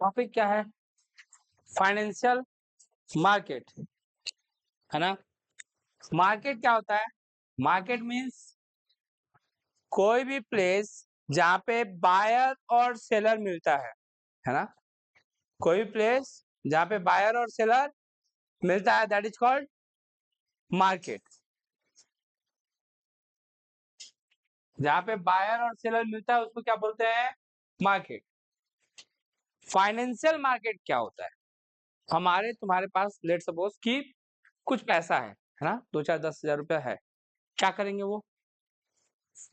Topic क्या है? Financial market, है ना। मार्केट क्या होता है? मार्केट मीन्स कोई भी प्लेस जहाँ पे बायर और सेलर मिलता है ना। कोई भी प्लेस जहाँ पे बायर और सेलर मिलता है, दैट इज कॉल्ड मार्केट। जहाँ पे बायर और सेलर मिलता है उसको क्या बोलते हैं? मार्केट। फाइनेंशियल मार्केट क्या होता है? हमारे तुम्हारे पास लेट सपोज कि कुछ पैसा है ना, 2-4-10 हजार रुपया है। क्या करेंगे वो?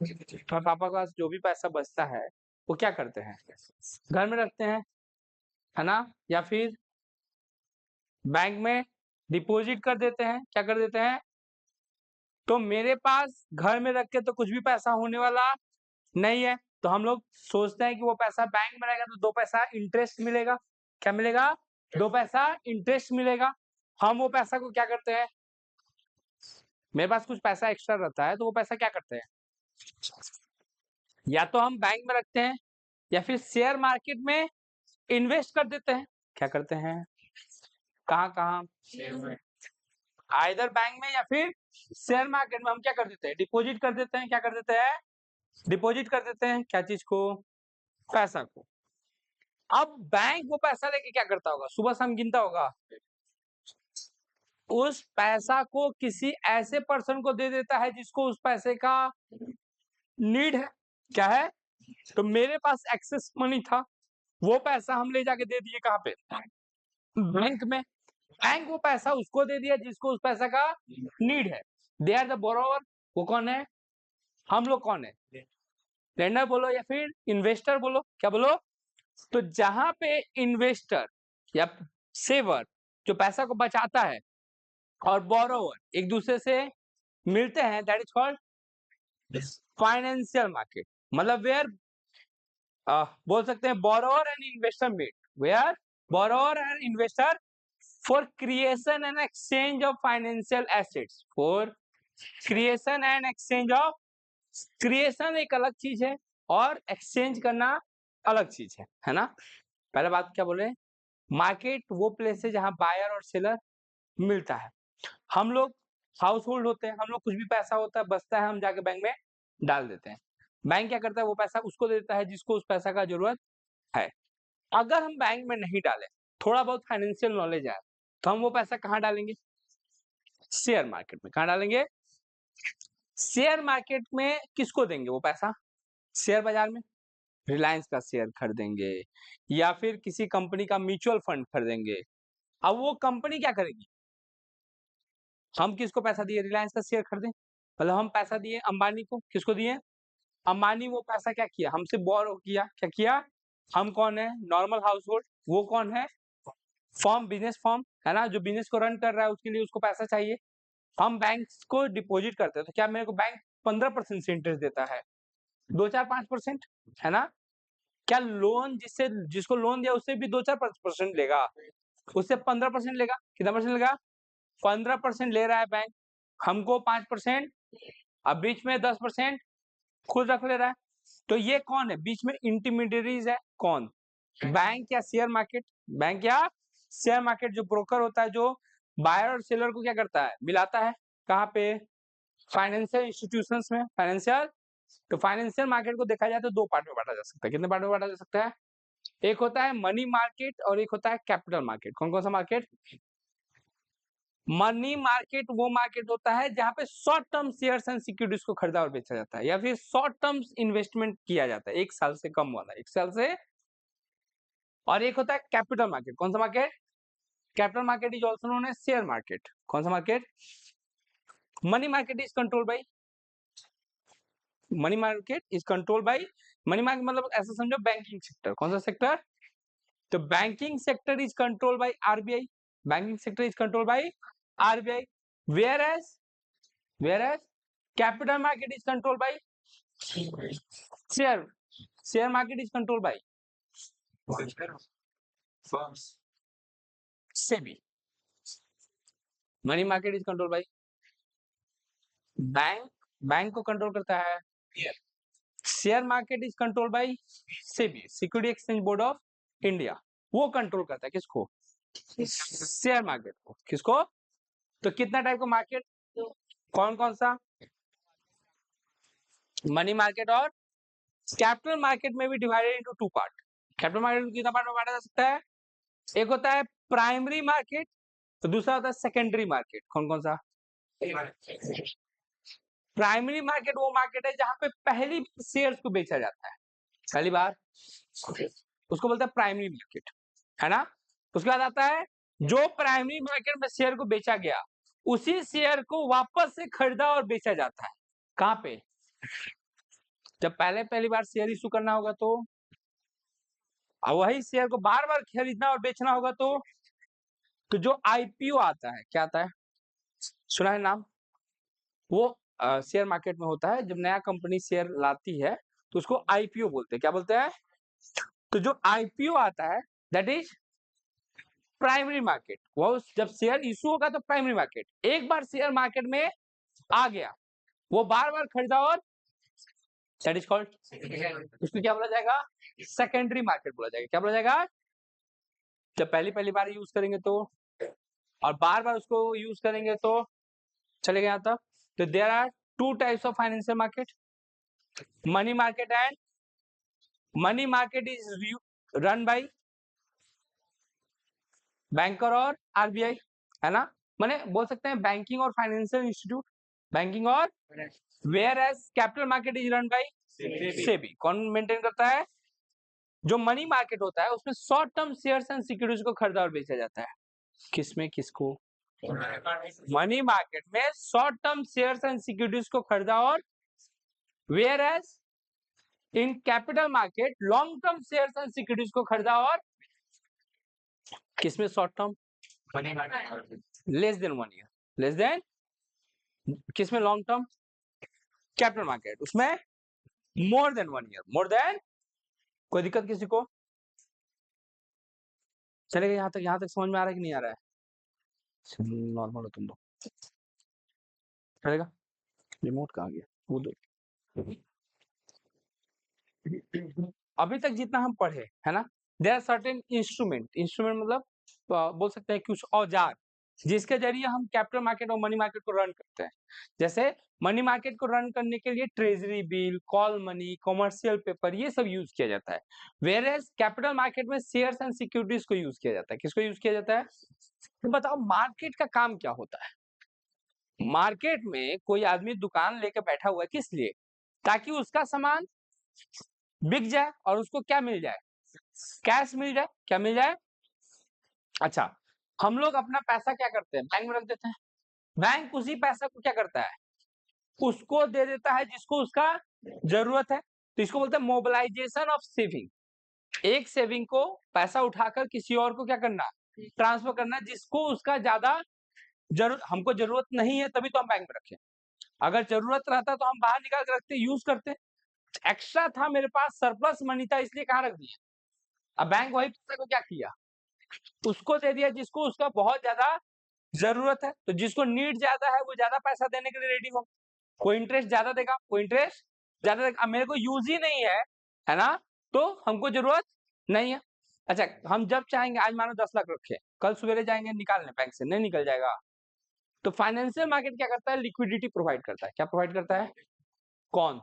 तुम्हारे पापा के पास जो भी पैसा बचता है वो क्या करते हैं? घर में रखते हैं, है ना, या फिर बैंक में डिपॉजिट कर देते हैं। क्या कर देते हैं? तो मेरे पास घर में रख के तो कुछ भी पैसा होने वाला नहीं है, तो हम लोग सोचते हैं कि वो पैसा बैंक में रहेगा तो 2 पैसा इंटरेस्ट मिलेगा। क्या मिलेगा? 2 पैसा इंटरेस्ट मिलेगा। हम वो पैसा को क्या करते हैं? मेरे पास कुछ पैसा एक्स्ट्रा रहता है तो वो पैसा क्या करते हैं? या तो हम बैंक में रखते हैं या फिर शेयर मार्केट में इन्वेस्ट कर देते हैं। क्या करते हैं? कहाँ कहाँ? आइदर बैंक में या फिर शेयर मार्केट में हम क्या कर देते हैं? डिपॉजिट कर देते हैं। क्या कर देते हैं? डिपॉजिट कर देते हैं। क्या चीज को? पैसा को। अब बैंक वो पैसा लेके क्या करता होगा? सुबह शाम गिनता होगा। उस पैसा को किसी ऐसे पर्सन को दे देता है जिसको उस पैसे का नीड है। क्या है? तो मेरे पास एक्सेस मनी था, वो पैसा हम ले जाके दे दिए कहाँ पे? बैंक में। बैंक वो पैसा उसको दे दिया जिसको उस पैसा का नीड है। They are the borrower. वो कौन है? हम लोग कौन है? लेंडर बोलो या फिर इन्वेस्टर बोलो। क्या बोलो? तो जहां पे इन्वेस्टर या सेवर जो पैसा को बचाता है और बोरोवर एक दूसरे से मिलते हैं, that is called financial market. मतलब वेयर बोल सकते हैं borrower and investor meet, where borrower and investor for creation and exchange of financial assets. For creation and exchange of, creation एक अलग चीज है और एक्सचेंज करना अलग चीज है ना। पहले बात क्या बोले? मार्केट वो प्लेस है जहां बायर और सेलर मिलता है। हम लोग हाउस होल्ड होते हैं, हम लोग कुछ भी पैसा होता है बचता है हम जाके बैंक में डाल देते हैं। बैंक क्या करता है? वो पैसा उसको दे देता है जिसको उस पैसा का जरूरत है। अगर हम बैंक में नहीं डालें, थोड़ा बहुत फाइनेंशियल नॉलेज है, तो हम वो पैसा कहाँ डालेंगे? शेयर मार्केट में। कहाँ डालेंगे? शेयर मार्केट में। किसको देंगे वो पैसा? शेयर बाजार में रिलायंस का शेयर खरीदेंगे या फिर किसी कंपनी का म्यूचुअल फंड खरीदेंगे। अब वो कंपनी क्या करेगी? हम किसको पैसा दिए? रिलायंस का शेयर खरीदें। मतलब हम पैसा दिए अंबानी को। किसको दिए? अंबानी वो पैसा क्या किया? हमसे बोरो किया। क्या किया? हम कौन है? Normal house hold. वो कौन है? फॉर्म, बिजनेस फॉर्म, है ना, जो बिजनेस को रन कर रहा है उसके लिए उसको पैसा चाहिए। हम बैंक को डिपॉजिट करते हैं तो क्या मेरे को बैंक 15% से इंटरेस्ट देता है? 2-4-5%, है ना। क्या लोन जिससे जिसको लोन दिया उससे भी 2-4% लेगा? उससे 15% लेगा। कितना परसेंट लेगा? 15% ले रहा है बैंक, हमको 5%, अब बीच में 10% खुद रख ले रहा है। तो ये कौन है बीच में? इंटरमीडियरीज है। कौन? बैंक या शेयर मार्केट? बैंक या शेयर मार्केट जो ब्रोकर होता है, जो बायर और सेलर को क्या करता है? मिलाता है। कहाँ पे? फाइनेंशियल इंस्टीट्यूशंस में। फाइनेंशियल, तो फाइनेंशियल मार्केट को देखा जाए तो 2 पार्ट में बांटा जा सकता है। कितने पार्ट में बांटा जा सकता है? एक होता है मनी मार्केट और एक होता है कैपिटल मार्केट। कौन कौन सा मार्केट? मनी मार्केट वो मार्केट होता है जहां पे short term shares and securities को खरीदा और बेचा जाता है या फिर शॉर्ट टर्म इन्वेस्टमेंट किया जाता है, 1 साल से कम वाला, 1 साल से। और एक होता है कैपिटल मार्केट। कौन सा market? Capital market is also known as share market. कौन सा मार्केट? Money market is control by, money market is control by, money market मतलब ऐसा समझो बैंकिंग सेक्टर। कौन सा सेक्टर? तो banking sector is control by RBI. Banking sector is control by RBI. Whereas, whereas capital market is control by share, share market is control by SEBI. Money market is control by bank, bank को control करता है share market is control by SEBI, security exchange board of India. वो control करता है किसको? Share market को। किसको? तो कितना टाइप का मार्केट, कौन कौन सा? मनी मार्केट और कैपिटल मार्केट में भी divided into two part. Capital market को कितना पार्ट में बांटा जा सकता है? एक होता है प्राइमरी मार्केट, तो दूसरा होता है सेकेंडरी मार्केट। कौन कौन सा? प्राइमरी मार्केट वो मार्केट है जहां पे पहली शेयर्स को बेचा जाता है, पहली बार, उसको बोलते हैं प्राइमरी मार्केट, है ना। उसके बाद आता है जो प्राइमरी मार्केट में शेयर को बेचा गया, उसी शेयर को वापस से खरीदा और बेचा जाता है। कहां पे? जब पहली बार शेयर इशू करना होगा तो, और वही शेयर को बार बार खरीदना और बेचना होगा तो जो आईपीओ आता है, क्या आता है, सुना है नाम? वो शेयर मार्केट में होता है, जब नया कंपनी शेयर लाती है तो उसको आईपीओ बोलते हैं। क्या बोलते हैं? तो जो आईपीओ आता है दैट इज प्राइमरी मार्केट। वो जब शेयर इशू होगा तो प्राइमरी मार्केट, एक बार शेयर मार्केट में आ गया, वो बार बार खरीदा और दैट इज कॉल्ड, उसको क्या बोला जाएगा? सेकेंडरी मार्केट बोला जाएगा। क्या बोला जाएगा? जब पहली बार यूज करेंगे तो, और बार बार उसको यूज करेंगे तो, चलेगा यहाँ तक। तो there are two types of financial market, money market and money market is run by banker और आरबीआई, है ना। माने बोल सकते हैं बैंकिंग और फाइनेंशियल इंस्टीट्यूट, बैंकिंग और, whereas capital market is run by SEBI. कौन मेंटेन करता है? जो मनी मार्केट होता है उसमें short term shares and securities को खरीदा और बेचा जाता है। किसमें? किसको? मनी मार्केट में short term shares and securities को खरीदा और, whereas in capital market long term shares and securities को खरीदा और, किसमें short term? Less than 1 year, less than, किसमें लॉन्ग टर्म? कैपिटल मार्केट, उसमें more than 1 year, more than. कोई दिक्कत किसी को? चलेगा यहाँ तक समझ में आ रहा है कि नहीं आ रहा है? नॉर्मल हो तुम लोग, चलेगा। रिमोट कहाँ गया? वो दो। अभी तक जितना हम पढ़े, है ना, there are certain instrument, instrument मतलब बोल सकते हैं कुछ औजार, जिसके जरिए हम कैपिटल मार्केट और मनी मार्केट को रन करते हैं। जैसे मनी मार्केट को रन करने के लिए treasury bill, call money, commercial paper, ये सब यूज किया जाता है। वेयर एज कैपिटल मार्केट में शेयर्स एंड सिक्योरिटीज को यूज किया जाता है। किसको यूज किया जाता है? तो बताओ मार्केट का काम क्या होता है? मार्केट में कोई आदमी दुकान लेकर बैठा हुआ है, किस लिए? ताकि उसका सामान बिक जाए और उसको क्या मिल जाए? कैश मिल जाए। क्या मिल जाए? अच्छा, हम लोग अपना पैसा क्या करते हैं? बैंक में रख देते हैं। बैंक उसी पैसा को क्या करता है? उसको दे देता है जिसको उसका जरूरत है। तो इसको बोलते हैं मोबिलाइजेशन ऑफ सेविंग। एक सेविंग को पैसा उठाकर किसी और को क्या करना? ट्रांसफर करना, जिसको उसका ज्यादा जरूरत, हमको जरूरत नहीं है तभी तो हम बैंक में रखें। अगर जरूरत रहता तो हम बाहर निकाल के रखते, यूज करते। एक्स्ट्रा था मेरे पास, सरप्लस मनी था, इसलिए कहाँ रख दिया। अब बैंक वही पैसा को क्या किया? उसको दे दिया जिसको उसका बहुत ज्यादा जरूरत है। तो जिसको नीड ज्यादा है वो ज्यादा पैसा देने के लिए रेडी हो। कोई इंटरेस्ट ज्यादा देगा, कोई इंटरेस्ट ज्यादा देगा। अब मेरे को यूज ही नहीं है ना, तो हमको जरूरत नहीं है। अच्छा, हम जब चाहेंगे, आज मानो 10 लाख रखे, कल सवेरे जाएंगे निकालने बैंक से, नहीं निकल जाएगा। तो फाइनेंशियल मार्केट क्या करता है? लिक्विडिटी प्रोवाइड करता है। क्या प्रोवाइड करता है? कौन?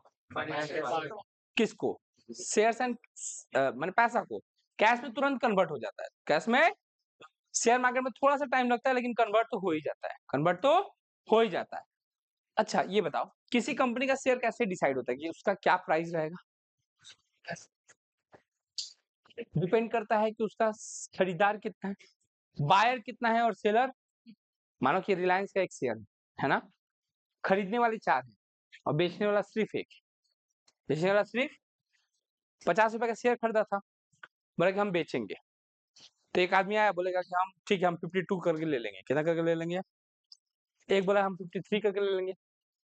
किसको? शेयर्स एंड माने पैसा को कैश में तुरंत कन्वर्ट हो जाता है। कैश में, शेयर मार्केट में थोड़ा सा टाइम लगता है लेकिन कन्वर्ट तो हो ही जाता है, कन्वर्ट तो हो ही जाता है। अच्छा ये बताओ, किसी कंपनी का शेयर कैसे डिसाइड होता है कि उसका क्या प्राइस रहेगा? डिपेंड करता है कि उसका खरीदार कितना है, बायर कितना है और सेलर। मानो कि रिलायंस का एक शेयर है ना, खरीदने वाले 4 है और बेचने वाला सिर्फ एक है। बेचने वाला सिर्फ 50 रुपए का शेयर खरीदा था, बोला कि हम बेचेंगे। तो एक आदमी आया, बोलेगा कि हम ठीक है, हम 52 करके ले लेंगे। कितना करके ले लेंगे? एक बोला हम 53 करके ले लेंगे,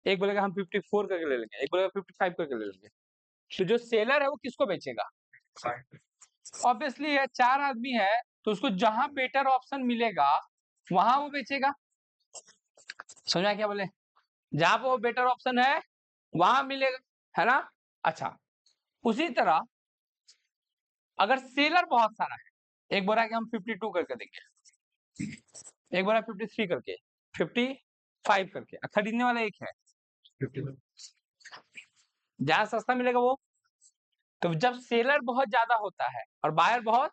एक बोलेगा हम 54 करके ले लेंगे, एक बोलेगा 55 करके ले लेंगे। तो जो सेलर है वो किसको बेचेगा? ऑब्वियसली है, 4 आदमी है तो उसको जहां बेटर ऑप्शन मिलेगा वहां वो बेचेगा। समझा क्या बोले? जहां पे वो बेटर ऑप्शन है वहां मिलेगा। है ना। अच्छा, उसी तरह अगर सेलर बहुत सारा है, एक बोल रहा है कि हम 52 करके देंगे, एक बोल रहा है 53 करके, 55 करके, खरीदने वाला एक है, जहां सस्ता मिलेगा वो। तो जब सेलर बहुत ज्यादा होता है और बायर बहुत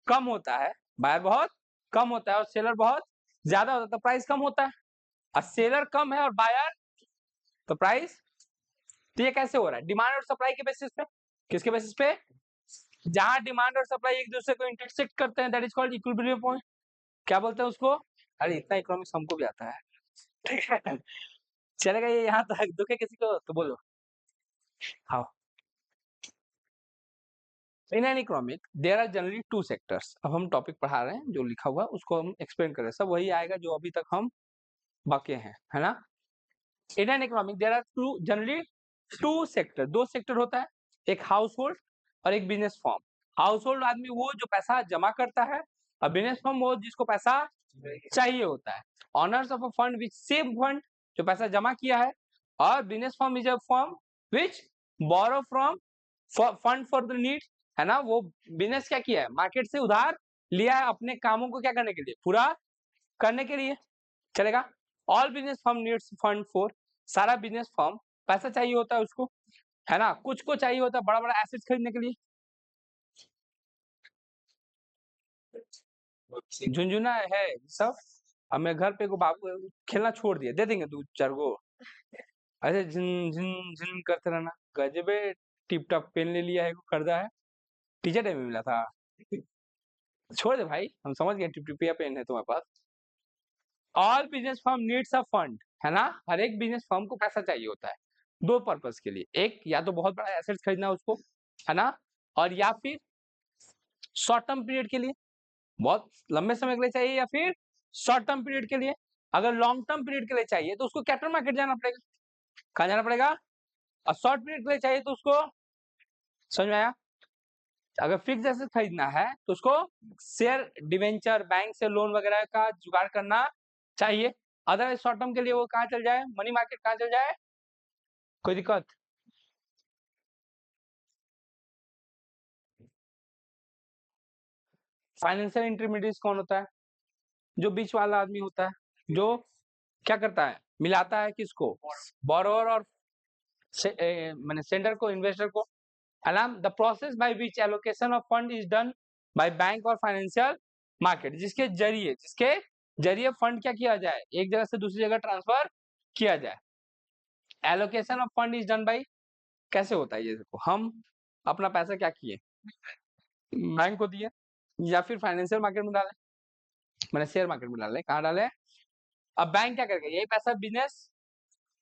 कम होता है, बायर बहुत कम होता है और सेलर बहुत ज्यादा होता है, तो प्राइस कम होता है। और सेलर कम है और बायर, तो प्राइस, तो ये कैसे हो रहा है? डिमांड और सप्लाई के बेसिस पे। किसके बेसिस पे? जहां डिमांड और सप्लाई एक दूसरे को इंटरसेक्ट करते हैं, that is called equilibrium point. क्या बोलते हैं उसको? अरे इतना इकोनॉमिक्स हमको भी आता है, ठीक है। चलेगा ये यहाँ तक, दुखे किसी को तो बोलो। हाँ, in an economic there are generally two sectors. अब हम टॉपिक पढ़ा रहे हैं, जो लिखा हुआ है उसको हम एक्सप्लेन कर रहे हैं, सब वही आएगा जो अभी तक हम बाकी हैं, है ना। In an economic there are generally two sector, दो सेक्टर होता है, एक हाउस होल्ड और एक बिजनेस फॉर्म। हाउस होल्ड आदमी वो जो पैसा जमा करता है, और बिजनेस फॉर्म वो जिसको पैसा चाहिए होता है। Owners of a fund which save fund, जो पैसा जमा किया है, और business form is a form which borrow from fund for the need, है ना। वो बिजनेस क्या किया है? मार्केट से उधार लिया है अपने कामों को क्या करने के लिए? पूरा करने के लिए। चलेगा। All business firm needs fund for, सारा बिजनेस फर्म पैसा चाहिए होता है उसको, है ना। कुछ को चाहिए होता है बड़ा बड़ा एसेट्स खरीदने के लिए। झुंझुना है सब। अब मैं घर पे को बाबू खेलना छोड़ दिया, दे देंगे दो चार गो, ऐसे झिन झिन झिन करते रहना। गजबे टिप टॉप पेन ले लिया है, खरीदा है, टीचर डे में मिला था। छोड़ दे भाई, हम समझ गए टिप टिपिया पेन है तुम्हारे पास। All business firm needs a fund, है ना। हर एक बिजनेस फर्म को पैसा चाहिए होता है दो पर्पस के लिए, एक या तो बहुत बड़ा एसेट्स खरीदना उसको, है ना, और या फिर शॉर्ट टर्म पीरियड के लिए, बहुत लंबे समय के लिए चाहिए, या फिर शॉर्ट टर्म पीरियड के लिए। अगर लॉन्ग टर्म पीरियड के लिए चाहिए तो उसको कैपिटल मार्केट जाना पड़ेगा। कहाँ जाना पड़ेगा? और शॉर्ट पीरियड के लिए चाहिए तो उसको, समझ में आया? अगर फिक्स एसेट खरीदना है तो उसको शेयर डिवेंचर बैंक से लोन वगैरह का जुगाड़ करना चाहिए। अदरवाइज शॉर्ट टर्म के लिए वो कहाँ चल जाए? मनी मार्केट कहाँ चल जाए? कोई दिक्कत? फाइनेंशियल इंटरमीडिएट कौन होता है? जो बीच वाला आदमी होता है, जो क्या करता है? मिलाता है किसको? बोरोवर और मैंने सेंडर को, इन्वेस्टर को, है ना। The process by which allocation of fund is done by bank और फाइनेंशियल मार्केट, जिसके जरिए फंड क्या किया जाए? एक जगह से दूसरी जगह ट्रांसफर किया जाए। Allocation of fund is done by, कैसे होता है ये? देखो, हम अपना पैसा क्या किए? बैंक को दिए, या फिर फाइनेंशियल मार्केट में डाले, मैंने शेयर मार्केट में डाले, कहाँ डाले? अब बैंक क्या करेगा? यही पैसा बिजनेस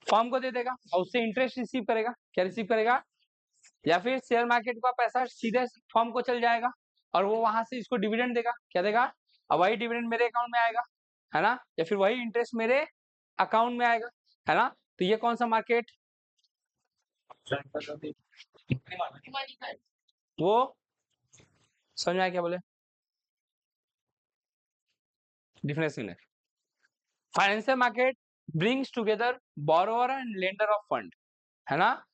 फर्म को दे देगा और उससे इंटरेस्ट रिसीव करेगा। क्या रिसीव करेगा? या फिर शेयर मार्केट का पैसा सीधे फर्म को चल जाएगा और वो वहां से इसको डिविडेंड देगा। क्या देगा? और वही डिविडेंड मेरे अकाउंट में आएगा, है ना, या फिर वही इंटरेस्ट मेरे अकाउंट में आएगा, है ना। तो ये कौन सा मार्केट? वो समझ में आया क्या बोले? डिफरेंस है। Financial market brings together borrower and lender of fund, है ना,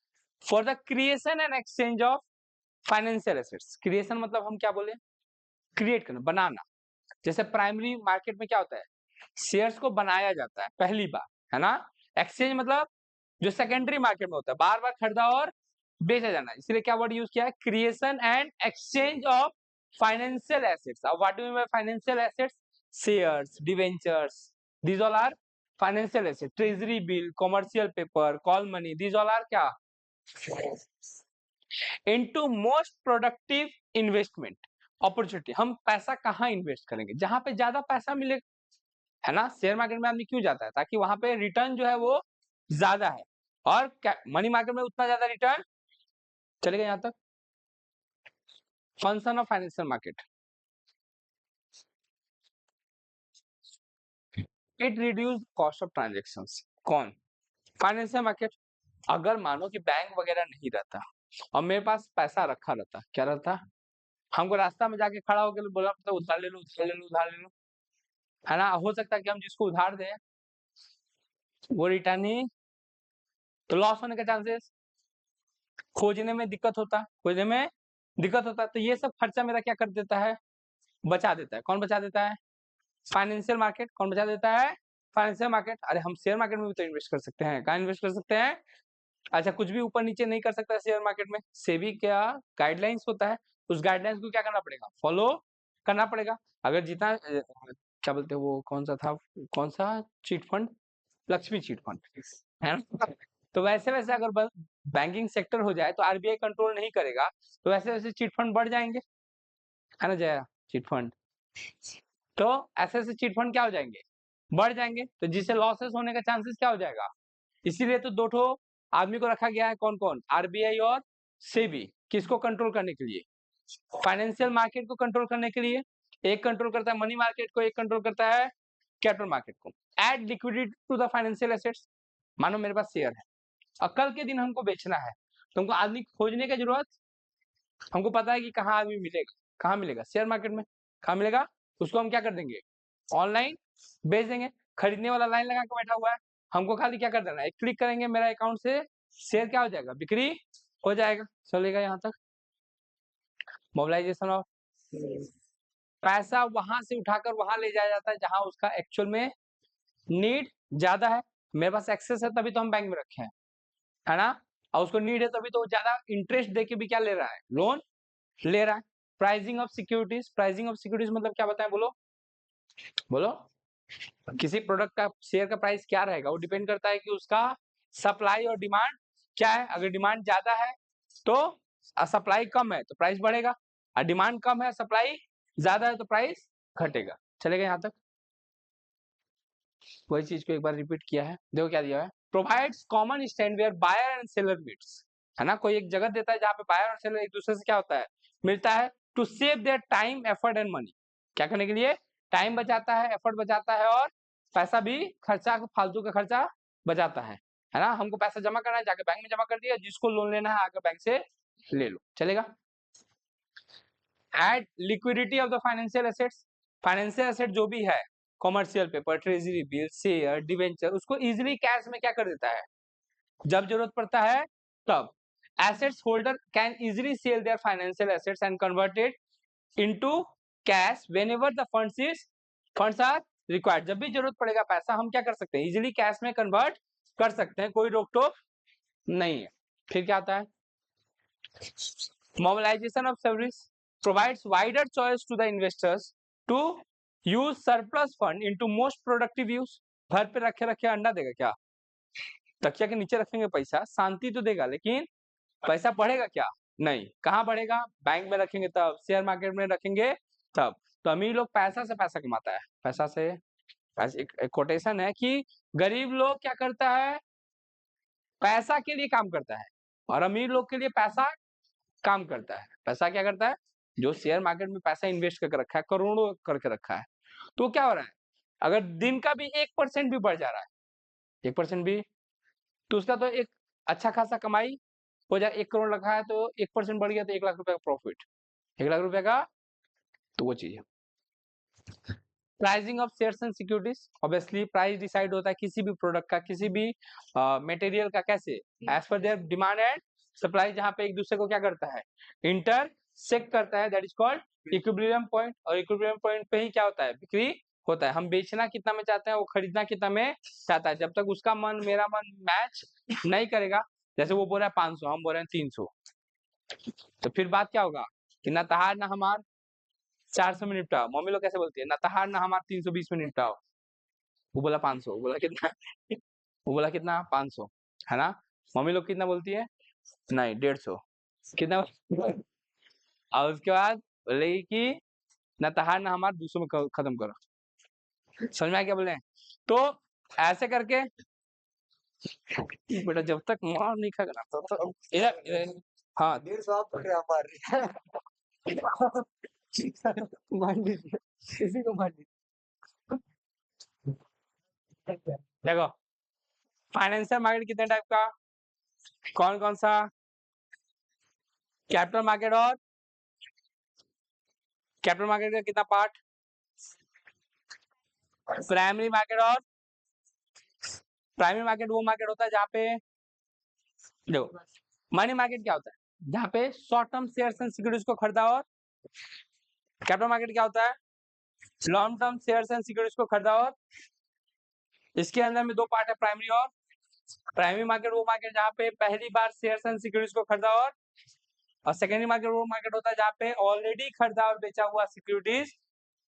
for the creation and exchange of financial assets. Creation मतलब हम क्या बोले? क्रिएट करना, बनाना। जैसे प्राइमरी मार्केट में क्या होता है? शेयर्स को बनाया जाता है पहली बार, है ना। एक्सचेंज मतलब जो सेकेंडरी मार्केट में होता है, बार बार खरीदा और बेचा जाना, इसलिए क्या वर्ड यूज किया है? Creation and exchange of financial assets. अब what do mean by financial assets? Shares, debentures, these all are financial asset. Treasury bill, commercial paper, call money, these all are क्या? Into most productive investment opportunity. हम पैसा कहाँ invest करेंगे? जहां पे ज्यादा पैसा मिले, है ना। शेयर मार्केट में आदमी क्यों जाता है? ताकि वहां पे रिटर्न जो है वो ज्यादा है, और मनी मार्केट में उतना ज्यादा रिटर्न। चलेगा यहाँ तक? Function of financial market, it reduce cost of transaction. कौन? Financial market. अगर मानो कि बैंक वगैरह नहीं रहता और मेरे पास पैसा रखा रहता, क्या रहता? हमको रास्ता में जाके खड़ा होकर बोला तो उधार ले लो, उधार ले लो, उधार ले लो, है ना। हो सकता है कि हम जिसको उधार दें वो रिटर्न ही, तो लॉस होने का चांसेस। खोजने में दिक्कत होता है, खोजने में दिक्कत होता है, तो ये सब खर्चा मेरा क्या कर देता है, बचा देता है। कौन बचा देता है? Financial market. कौन बचा देता है? Financial market. अरे हम शेयर मार्केट में भी तो इन्वेस्ट कर सकते हैं। कहाँ इन्वेस्ट कर सकते हैं? अच्छा, कुछ भी ऊपर नीचे नहीं कर सकता शेयर मार्केट में। सेबी क्या गाइडलाइंस होता है, उस गाइडलाइंस को क्या करना पड़ेगा, फॉलो करना पड़ेगा। अगर जितना क्या बोलते हैं वो, कौन सा था, कौन सा chit fund, Lakshmi chit fund, है ना? तो वैसे वैसे अगर बैंकिंग सेक्टर हो जाए तो आरबीआई कंट्रोल नहीं करेगा, तो वैसे वैसे चीट फंड बढ़ जाएंगे, है ना जया, चीट फंड। तो ऐसे ऐसे चीट फंड क्या हो जाएंगे, बढ़ जाएंगे, तो जिससे लॉसेस होने का चांसेस क्या हो जाएगा। इसीलिए तो दो ठो आदमी को रखा गया है, कौन कौन, आरबीआई और सेबी। किसको कंट्रोल करने के लिए? फाइनेंशियल मार्केट को कंट्रोल करने के लिए। एक कंट्रोल करता है मनी मार्केट को, एक कंट्रोल करता है कैपिटल मार्केट को। Add liquidity to the financial assets. मानो मेरे पास शेयर है और कल के दिन हमको बेचना है, तो हमको आदमी खोजने की जरूरत, हमको पता है कि कहाँ आदमी मिलेगा। कहाँ मिलेगा? शेयर मार्केट में। कहाँ मिलेगा? उसको हम क्या कर देंगे, ऑनलाइन बेच देंगे। खरीदने वाला लाइन लगा के बैठा हुआ है, हमको खाली क्या कर देना है, एक क्लिक करेंगे, मेरा अकाउंट से शेयर क्या हो जाएगा, बिक्री हो जाएगा। चलेगा यहाँ तक। मोबिलाइजेशन ऑफ पैसा वहां से उठाकर वहां ले जाया जाता है जहां उसका एक्चुअल में नीड ज्यादा है। मेरे पास एक्सेस है तभी तो हम बैंक में रखे हैं, है ना? और उसको नीड है तभी तो ज्यादा इंटरेस्ट देके भी क्या ले रहा है, लोन ले रहा है। Pricing of securities. Pricing of securities मतलब क्या बताएं, बोलो बोलो। किसी प्रोडक्ट का शेयर का प्राइस क्या रहेगा, वो डिपेंड करता है कि उसका सप्लाई और डिमांड क्या है। अगर डिमांड ज्यादा है तो सप्लाई कम है तो प्राइस बढ़ेगा, और डिमांड कम है सप्लाई ज्यादा है तो प्राइस घटेगा। चलेगा यहाँ तक? वही चीज को एक बार रिपीट किया है, देखो क्या दिया है। Provides common stand where buyer and seller meets, है ना? कोई एक जगह देता है जहाँ पे बायर और सेलर एक दूसरे से क्या होता है, मिलता है। To save their time effort and money. क्या करने के लिए? टाइम बचाता है, एफर्ट बचाता है, और पैसा भी, खर्चा, फालतू का खर्चा बचाता है ना? हमको पैसा जमा करना है, जाके बैंक में जमा कर दिया, जिसको लोन लेना है आकर बैंक से ले लो। चलेगा? Add liquidity of the financial assets. Financial asset जो भी है, commercial paper, treasury bill, share, debenture, उसको इजीली कैश में क्या कर देता है, जब जरूरत पड़ता है तब। Assets holder can easily sell their financial assets and convert it into cash whenever the funds are required. जब भी जरूरत पड़ेगा पैसा, हम क्या कर सकते हैं, इजीली कैश में कन्वर्ट कर सकते हैं, कोई रोक टोक नहीं है। फिर क्या आता है? Mobilisation of service provides wider choice to the investors to use surplus fund into most productive use। घर पे रखे रखे अंडा देगा क्या? तकिया के नीचे रखेंगे पैसा, शांति तो देगा, लेकिन पैसा बढ़ेगा क्या? नहीं। कहाँ बढ़ेगा? बैंक में रखेंगे तब, शेयर मार्केट में रखेंगे तब। तो अमीर लोग पैसा से पैसा कमाता है, पैसा से। एक कोटेशन है कि गरीब लोग क्या करता है, पैसा के लिए काम करता है, और अमीर लोग के लिए पैसा काम करता है। पैसा क्या करता है? जो शेयर मार्केट में पैसा इन्वेस्ट करके रखा है, करोड़ों करके रखा है, तो क्या हो रहा है, अगर दिन का भी 1% भी बढ़ जा रहा है, 1% भी, तो उसका तो एक अच्छा खासा कमाई हो जाए। 1 करोड़ रखा है तो 1% बढ़ गया तो 1 लाख रुपए का प्रॉफिट, 1 लाख रुपए का। तो वो चीज है। Pricing of shares and securities. Obviously price decide होता है किसी भी प्रोडक्ट का, किसी भी मटेरियल का, कैसे, as per their demand and supply, जहां पे एक दूसरे को क्या करता है, इंटरसेक्ट करता है, that is called equilibrium point. और इक्विलिब्रियम पॉइंट पे ही क्या होता है, बिक्री होता है। हम बेचना कितना में चाहते हैं, वो खरीदना कितना में चाहता है। जब तक उसका मन मेरा मन मैच नहीं करेगा, जैसे वो बोल रहा है 500, हम बोल रहे हैं 300, तो फिर बात क्या होगा कि ना तहार ना हमार, 400 में निपटाओ। मम्मी लोग कैसे बोलती है, ना तहार ना हमार 320 में निपटाओ। वो बोला 500, वो बोला कितना वो बोला कितना, 500, है ना? मम्मी लोग कितना बोलती है, नहीं 150, कितना और उसके बाद बोलेगी कि ना तहार ना हमार 200 में खत्म करो। समझ में आया क्या बोले? तो ऐसे करके बेटा जब तक मार नहीं खाएगा ना तब तक इधर हाँ 150 आप पकड़े आप मार रही मान लीजिए, किसी को मान लीजिए। देखो फाइनेंशियल मार्केट कितने टाइप का, कौन कौन सा, कैपिटल मार्केट, और कैपिटल मार्केट का कितना पार्ट, प्राइमरी मार्केट। और प्राइमरी मार्केट वो मार्केट होता है जहाँ पे, देखो मनी मार्केट क्या होता है? जहाँ पे short term shares and securities को खरीदा, और कैपिटल मार्केट क्या होता है? Long term shares and securities को खरीदा, और इसके अंदर में दो पार्ट है, प्राइमरी और प्राइमरी मार्केट वो मार्केट जहाँ पे पहली बार शेयर्स एंड सिक्योरिटीज को खरीदा, और सेकेंडरी मार्केट वो मार्केट होता है जहाँ पे ऑलरेडी खरीदा और बेचा हुआ सिक्योरिटीज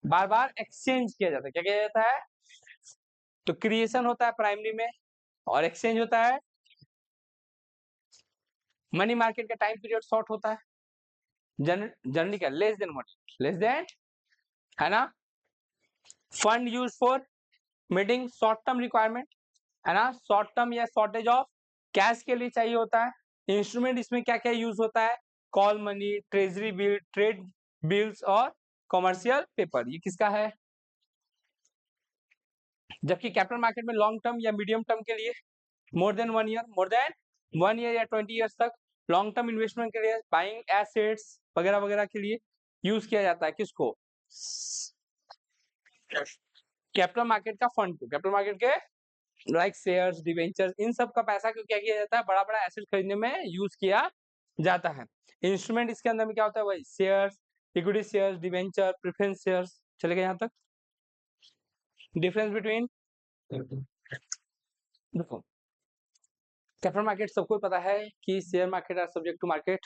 बार बार एक्सचेंज किया जाता है। क्या किया जाता है? तो क्रिएशन होता है प्राइमरी में और एक्सचेंज होता है। मनी मार्केट का टाइम पीरियड शॉर्ट होता है, जनरली क्या, less than 1 year, less then, है ना। Fund use for meeting short term requirement, है ना, शॉर्ट टर्म या शॉर्टेज ऑफ कैश के लिए चाहिए होता है। इंस्ट्रूमेंट इसमें क्या क्या यूज होता है? Call money, treasury bill, trade bills और कॉमर्शियल पेपर। ये किसका है? जबकि कैपिटल मार्केट में लॉन्ग टर्म या मीडियम टर्म के लिए मोर than 1 year, more than 1 year या 20 ईयर्स तक लॉन्ग टर्म इन्वेस्टमेंट के लिए, बाइंग एसेट्स वगैरह वगैरह के लिए यूज किया जाता है। किसको? कैपिटल मार्केट का फंड को, कैपिटल मार्केट के लाइक शेयर्स, डिवेंचर्स, इन सब का पैसा को क्या किया जाता है? बड़ा बड़ा एसेट खरीदने में यूज किया जाता है। इंस्ट्रूमेंट इसके अंदर में क्या होता है? वही shares, equity shares, debenture, preference shares. चलेगा यहाँ तक? डिफरेंस बिटवीन, देखो, कैपिटल मार्केट सबको पता है कि share market are subject to market,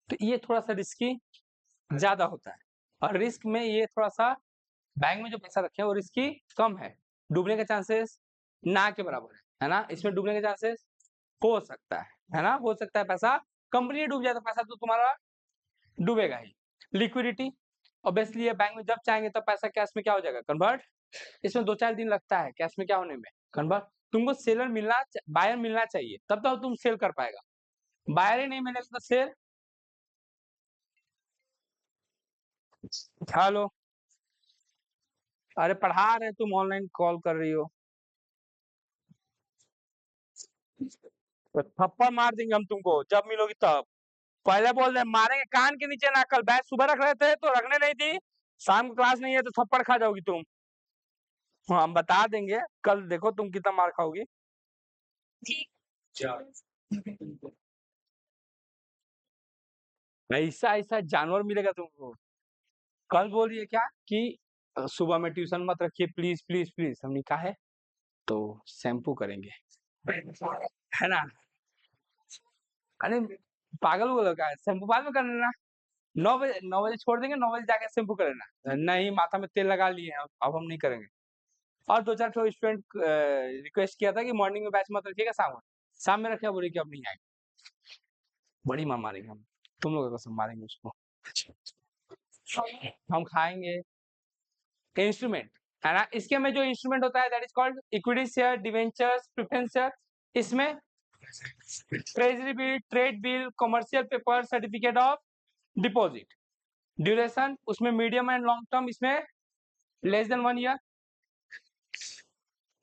तो ये थोड़ा सा रिस्की ज्यादा होता है, और रिस्क में ये थोड़ा सा, बैंक में जो पैसा रखे हैं वो रिस्की कम है, डूबने के चांसेस ना के बराबर है ना। इसमें डूबने के चांसेस हो सकता है ना, हो सकता है पैसा, कंपनी डूब जाए तो पैसा तो तुम्हारा डूबेगा ही। लिक्विडिटी, ऑब्वियसली ये बैंक में जब चाहेंगे तब पैसा कैश में क्या हो जाएगा? कन्वर्ट। इसमें 2-4 दिन लगता है कैश में क्या होने में? कन्वर्ट। तुमको सेलर मिलना, बायर मिलना चाहिए, तब तो तुम सेल कर पाएगा। बायर ही नहीं मिलेगा तो सेल। हेलो, अरे पढ़ा रहे, तुम ऑनलाइन कॉल कर रही हो, तो थप्पड़ मार देंगे हम तुमको जब मिलोगी तब। पहले बोल रहे मारेंगे कान के नीचे ना, कल बैच सुबह रख रहे थे तो रखने नहीं थी, शाम को क्लास नहीं है तो थप्पड़ खा जाओगी तुम। हाँ, हम बता देंगे, कल देखो तुम कितना मार खाओगी। ऐसा ऐसा जानवर मिलेगा तुमको। कल बोल रही है क्या कि सुबह में ट्यूशन मत रखिए प्लीज प्लीज प्लीज, हमने कहा है तो शैम्पू करेंगे, है ना। अरे पागल हो लगा है, शैम्पू बाद में कर लेना, 9 बजे, 9 बजे छोड़ देंगे, 9 बजे जाके शैम्पू कर लेना। नहीं, माथा में तेल लगा लिए हैं, अब हम नहीं करेंगे। और 2-4 ठो स्टूडेंट रिक्वेस्ट किया था कि मॉर्निंग में बैच मत रखिएगा, शाम में रखे, बोले कि अब नहीं आएंगे। बड़ी मार मारेंगे हम, तुम लोगों को सब मारेंगे उसको, हम खाएंगे। इंस्ट्रूमेंट, है ना, इसके में जो इंस्ट्रूमेंट होता है that is called equity share, debentures, preference share. इसमें treasury bill, trade bill, commercial paper, certificate of deposit. Duration उसमें मीडियम एंड लॉन्ग टर्म, इसमें लेस देन 1 ईयर।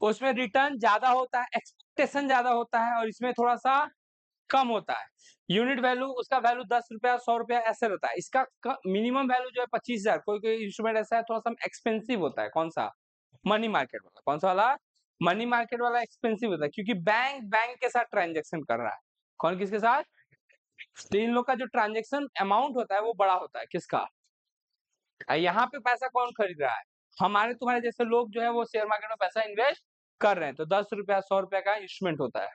उसमें रिटर्न ज्यादा होता है, एक्सपेक्टेशन ज्यादा होता है, और इसमें थोड़ा सा कम होता है। यूनिट वैल्यू, उसका वैल्यू 10 रुपया, 100 रुपया ऐसे रहता है। इसका मिनिमम वैल्यू जो है 25,000। कोई कोई इंस्ट्रूमेंट ऐसा है थोड़ा सा एक्सपेंसिव होता है। कौन सा? मनी मार्केट वाला। कौन सा वाला? मनी मार्केट वाला एक्सपेंसिव होता है, क्योंकि बैंक बैंक के साथ ट्रांजेक्शन कर रहा है। कौन किसके साथ? तो इन लोग का जो ट्रांजेक्शन अमाउंट होता है वो बड़ा होता है। किसका? यहाँ पे पैसा कौन खरीद रहा है? हमारे तुम्हारे जैसे लोग जो है वो शेयर मार्केट में पैसा इन्वेस्ट कर रहे हैं, तो 10 रुपया, 100 रुपया का इंस्ट्रूमेंट होता है।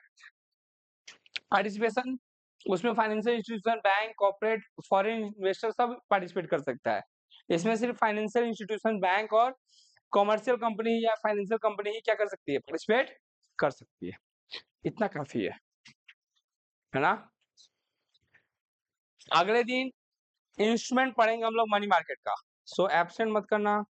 पार्टिसिपेशन, उसमें financial institution, bank, corporate, foreign investor सब पार्टिसिपेट कर सकता है। इसमें सिर्फ फाइनेंशियल इंस्टीट्यूशन, बैंक और कॉमर्शियल कंपनी या फाइनेंशियल कंपनी ही क्या कर सकती है? पार्टिसिपेट कर सकती है। इतना काफी है ना। अगले दिन इंस्ट्रूमेंट पढ़ेंगे हम लोग मनी मार्केट का, सो एब्सेंट मत करना।